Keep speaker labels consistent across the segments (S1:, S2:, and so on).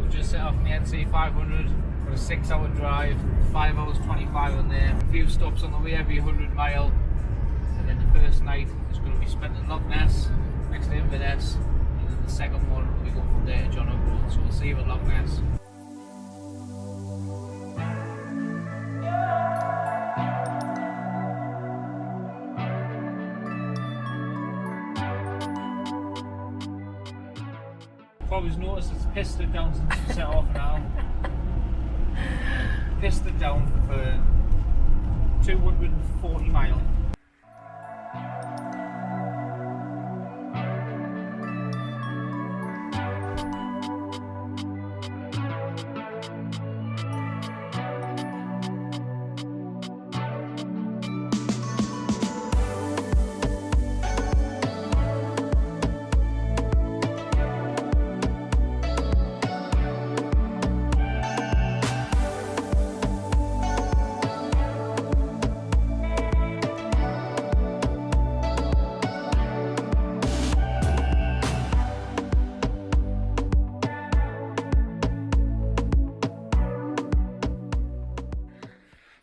S1: we just set off on the NC 500 for a 6-hour drive, 5 hours 25 on there. A few stops on the way every 100 mile. And then the first night is going to be spent in Lochness, next to Ness. And then the second one will be going from there to Groats. So we'll see you at Lochness. Probably noticed it's pissed it down since we set off now. Pissed it down for 240 miles.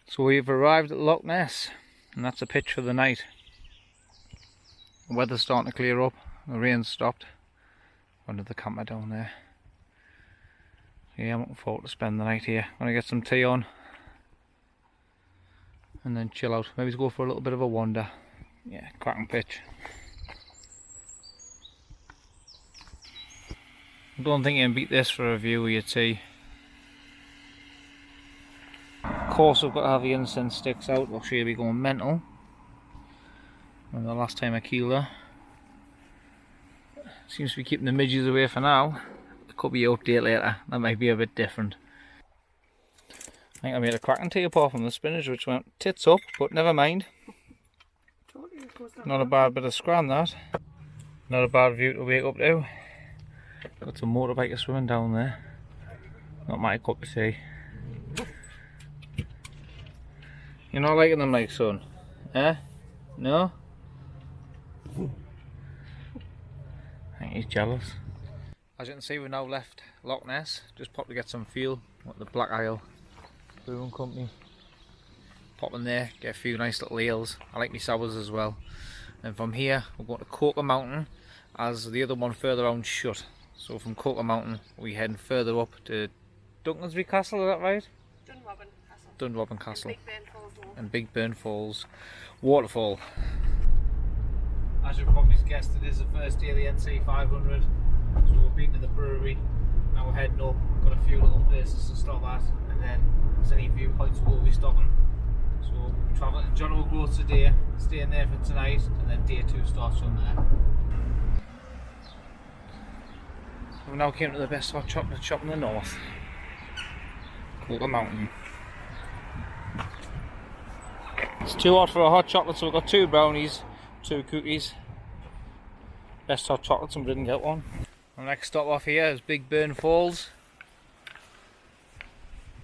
S1: So we've arrived at Loch Ness, and that's a picture of the night. The weather's starting to clear up, the rain's stopped. Under the camper down there. Yeah, I'm looking forward to spend the night here. I'm going to get some tea on and then chill out. Maybe go for a little bit of a wander. Yeah, cracking pitch. I don't think you can beat this for a view of your tea. Of course, we've got to have the incense sticks out, or she'll be going mental. And the last time I killed her. Seems to be keeping the midges away for now. There could be an update later, that might be a bit different. I think I made a cracking tea apart from the spinach, which went tits up, but never mind. Not a bad bit of scran, that. Not a bad view to wake up to. Got some motorbikers swimming down there. Not my cup of tea. You're not liking them, like, son? Eh? No? I think he's jealous. As you can see, we've now left Loch Ness. Just popped to get some fuel at the Black Isle Brewing Company. Pop in there, get a few nice little ales. I like my sours as well. And from here, we're going to Coker Mountain, as the other one further on shut. So from Coker Mountain, we're heading further up to Dunrobin Castle, is that right?
S2: Dunrobin Castle.
S1: Dunrobin Castle.
S2: And Big Burn Falls.
S1: Waterfall. As you probably guessed, it is the first day of the NC 500. So we've been to the brewery. Now we're heading up. Got a few little places to stop at, and then there's any viewpoints we'll be stopping. So we're travelling to Groats today, staying there for tonight, and then day 2 starts from there. We've now came to the best hot chocolate shop in the north. Coker Mountain. It's too hot for a hot chocolate, so we've got 2 brownies, 2 cookies. Best hot chocolates, and we didn't get one. Our next stop off here is Big Burn Falls.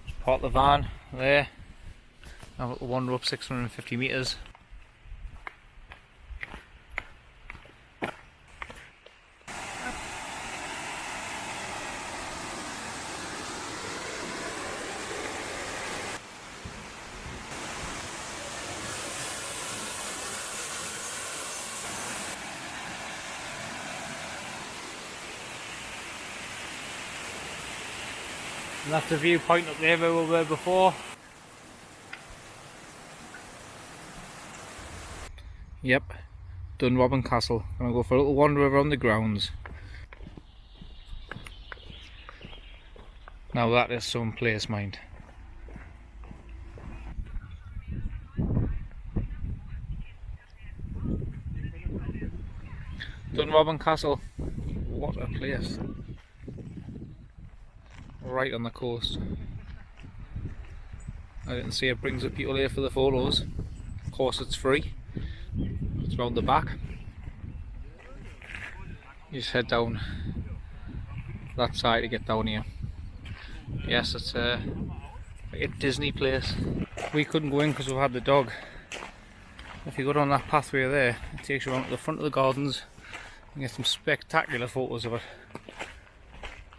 S1: Just park the van there. Now we'll wander up 650 metres. And that's the viewpoint up there where we were before. Yep, Dunrobin Castle. I'm going to go for a little wander around the grounds. Now that is some place, mind. Dunrobin Castle. What a place. Right on the coast. I didn't see it brings up people here for the photos. Of course it's free. It's round the back. You just head down that side to get down here. Yes, it's like a Disney place. We couldn't go in because we had the dog. If you go down that pathway there, it takes you around to the front of the gardens and get some spectacular photos of it.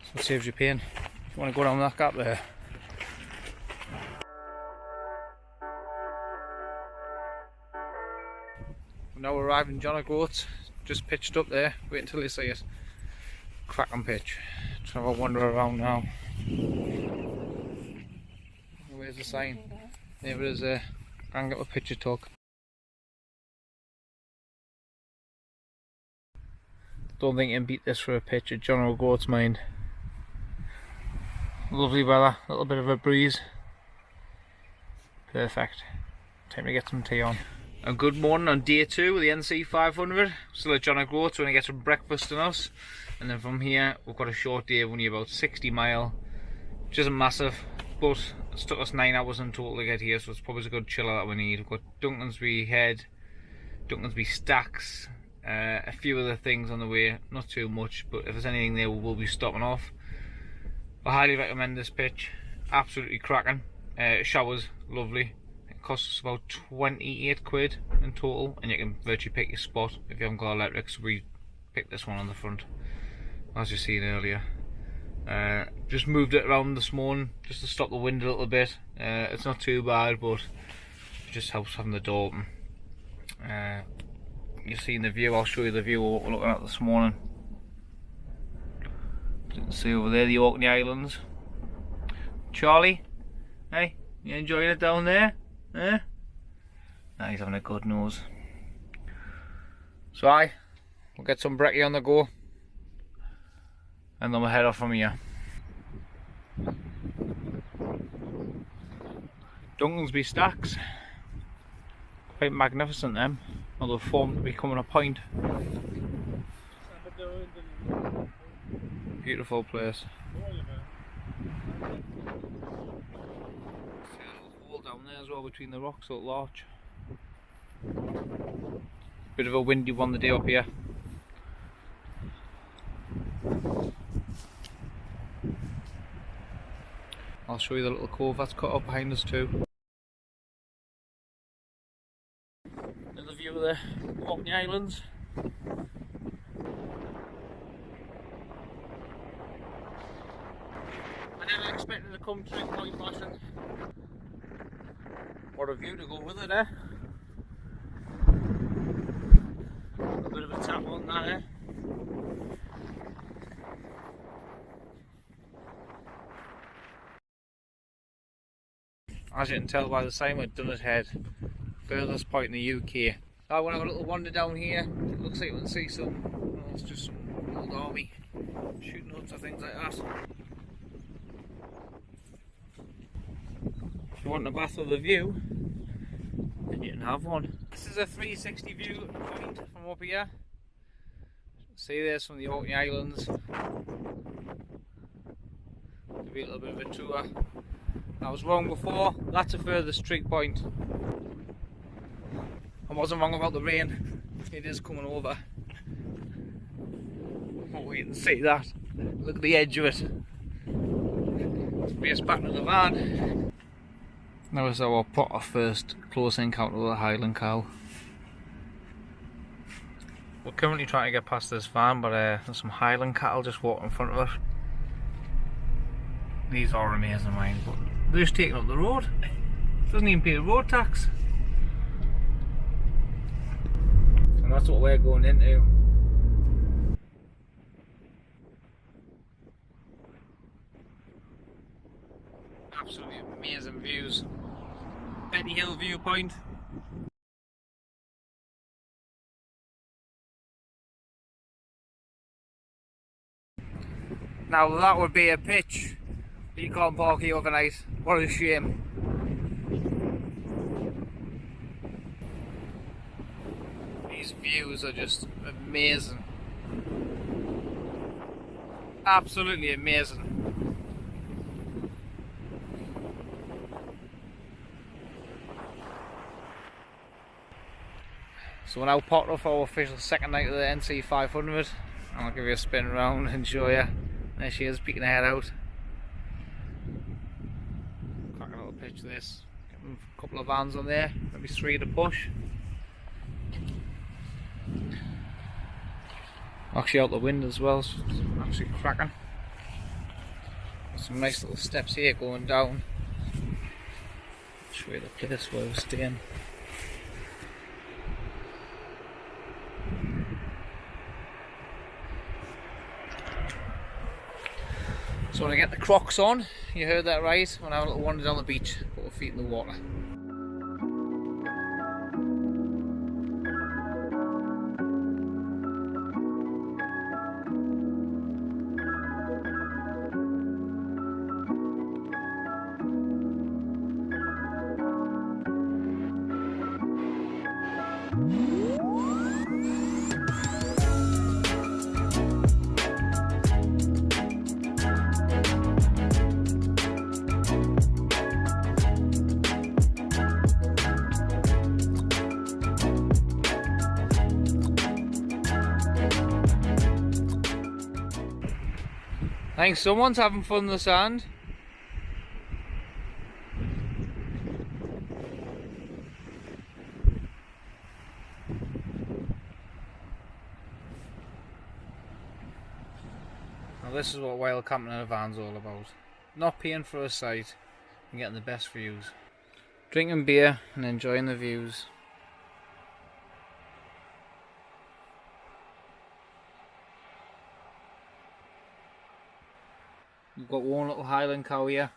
S1: So it saves you paying you want to go down that gap there. We're now arriving in Groats, just pitched up there, wait until you see it. Cracking pitch. Try to have a wander around now. Where's the sign? There it is there. I can get a picture took. Don't think you can beat this for a pitch at Groats mind. Lovely weather, a little bit of a breeze. Perfect. Time to get some tea on. A good morning on day 2 of the NC 500. Still at Groats, we're going to get some breakfast in us. And then from here, we've got a short day of only about 60 mile. Which isn't massive, but it's took us 9 hours in total to get here, so it's probably a good chiller that we need. We've got Duncansby Head, Duncansby Stacks, a few other things on the way, not too much, but if there's anything there we will be stopping off. I highly recommend this pitch, absolutely cracking. Showers, lovely. It costs us about 28 quid in total, and you can virtually pick your spot if you haven't got electric, so we picked this one on the front, as you seen earlier. Just moved it around this morning just to stop the wind a little bit. It's not too bad, but it just helps having the door open. You've seen the view, I'll show you the view of what we're looking at this morning. You can see over there the Orkney Islands. Charlie, hey, you enjoying it down there? Eh? Nah, he's having a good nose. So we'll get some brekkie on the go, and then we'll head off from here. Duncansby Stacks, quite magnificent them, although formed to becoming a point. Beautiful place. See a little hole down there as well between the rocks at Loch. Bit of a windy one the day up here. I'll show you the little cove that's cut up behind us too. Another view of the Orkney Islands. I never expected to come to Point Bashing. What a view to go with it, eh? A bit of a tap on that, eh? As you can tell by the sign, we've done it head. Furthest point in the UK. I want to have a little wander down here. It looks like we can see some, well, it's just some old army shooting huts or things like that. If you want a bath of the view, then you can have one. This is a 360 view point from up here. See, there's from the Orkney Islands. Give you a little bit of a tour. I was wrong before, that's a furthest trig point. I wasn't wrong about the rain, it is coming over. Oh, wait and see that. Look at the edge of it. Let's race back to the van. Now is our first close encounter with a Highland cow. We're currently trying to get past this van, but there's some Highland cattle just walking in front of us. These are amazing, mine, but they're just taking up the road. Doesn't even pay road tax. And that's what we're going into. Absolutely amazing views. Betty Hill viewpoint. Now that would be a pitch. You can't park here overnight. What a shame. These views are just amazing. Absolutely amazing. So we're now parked off our official second night of the NC 500. I'll give you a spin around and show you. There she is, peeking her head out. Cracking little pitch this. Getting a couple of vans on there, maybe 3 to push. Actually out the wind as well, so it's actually cracking. Some nice little steps here going down. Show you the place where we're staying. So when I get the Crocs on, you heard that right, when I have a little wander down the beach, put our feet in the water. I think someone's having fun in the sand. Now this is what wild camping in a van's all about. Not paying for a site and getting the best views. Drinking beer and enjoying the views. We've got one little Highland cow here.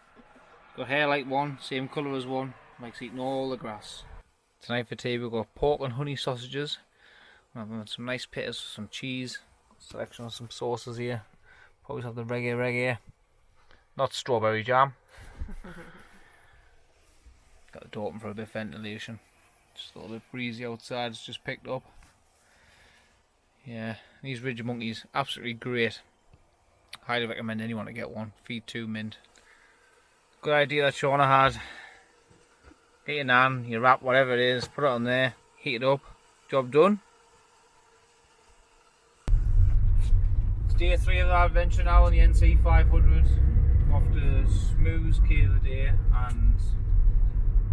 S1: Got hair like one, same colour as one. Likes eating all the grass. Tonight for tea we've got pork and honey sausages. We're having some nice pitters, some cheese. Selection of some sauces here. Probably have the reggae here. Not strawberry jam. Got the door open for a bit of ventilation. Just a little bit breezy outside, it's just picked up. Yeah, these ridge monkeys, absolutely great. Highly recommend anyone to get one. Feed 2 mint. Good idea that Shauna had. Get your naan, your wrap, whatever it is, put it on there, heat it up, job done. It's day 3 of our adventure now on the NC 500. Off to Smooth's Cave of the Day and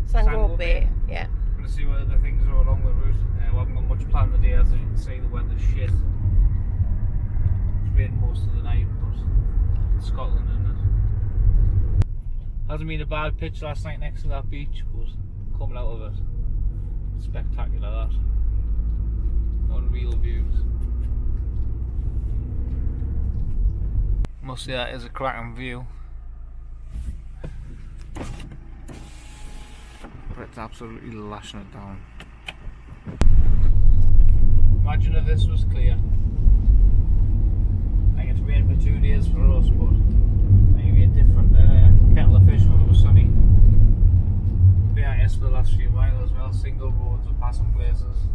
S2: Sangor Bay. Yeah.
S1: I'm going to see what other things are along the route. We haven't got much planned today, as you can see. The weather's shit. It's raining most of the night, but it's Scotland, isn't it? Hasn't been a bad pitch last night next to that beach, but coming out of it, spectacular that. Unreal views. Must say that is a cracking view. But it's absolutely lashing it down. Imagine if this was clear. I think it's rained for 2 days for us, but I think it'd be a different kettle of fish when it was sunny. BIS for the last few miles as well, single roads with passing places.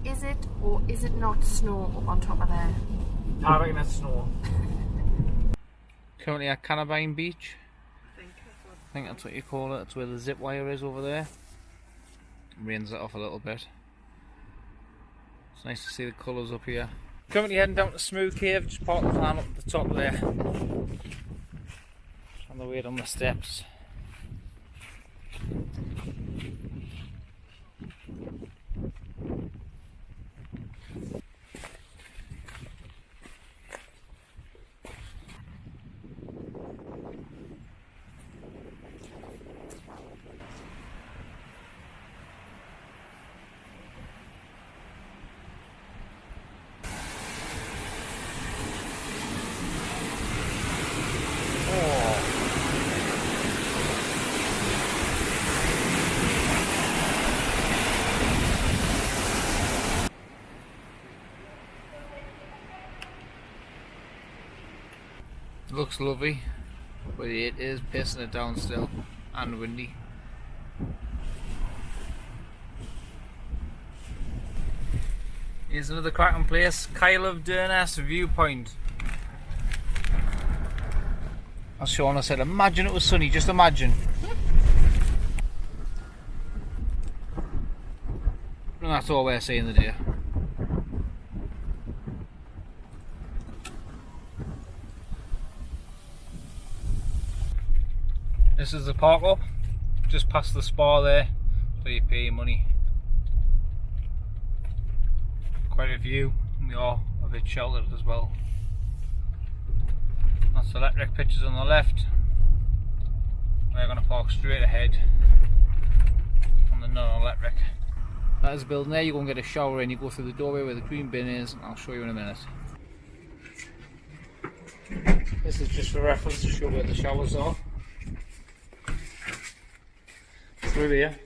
S2: Is it or is it not snow up on top of there?
S1: I reckon that's snow. Currently at Cannabine Beach. I think that's what you call it. It's where the zip wire is over there. Rains it off a little bit. It's nice to see the colours up here. Currently heading down to Smooth Cave, just parked the van up at the top there. On the way down the steps. Looks lovely, but it is pissing it down still, and windy. Here's another cracking place, Kinlochbervie viewpoint. As Shauna said, imagine it was sunny, just imagine. And that's all we're seeing today. This is the park up, just past the spa there. so you pay your money. Quite a view, and we are a bit sheltered as well. That's the electric pitches on the left. We're going to park straight ahead on the non-electric. That is the building there. You go and get a shower and you go through the doorway where the green bin is, and I'll show you in a minute. This is just for reference to show where the showers are. Through here,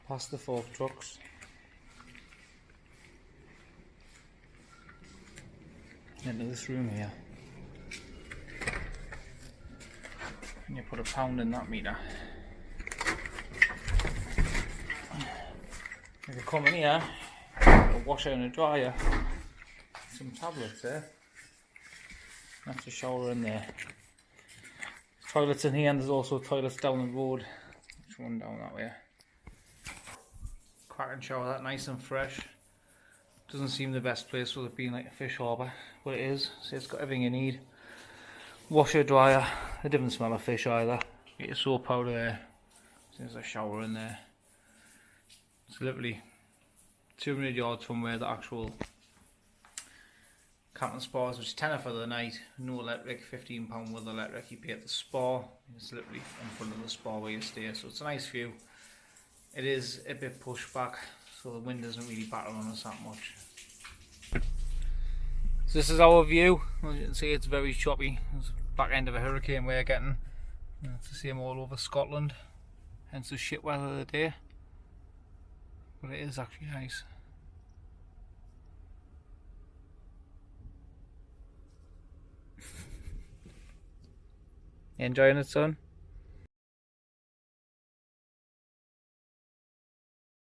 S1: past the fork trucks, into this room here, and you put £1 in that meter. If you come in here, a washer and a dryer, some tablets there, that's a shower in there. Toilets in here, and there's also toilets down the road which run down that way. Cracking shower, that nice and fresh. Doesn't seem the best place with it being like a fish harbour, but it is. See, it's got everything you need. Washer, dryer, it didn't smell of fish either. Get your soap powder there. There's a shower in there. It's literally 200 yards from where the actual camping spa is, which is tenner for the night. No electric, £15 with electric. You pay at the spa. It's literally in front of the spa where you stay, so it's a nice view. It is a bit pushed back, so the wind doesn't really batter on us that much. So this is our view. As you can see, it's very choppy. It's the back end of a hurricane we're getting. And it's the same all over Scotland, hence the shit weather of the day. But it is actually nice. You enjoying it, son?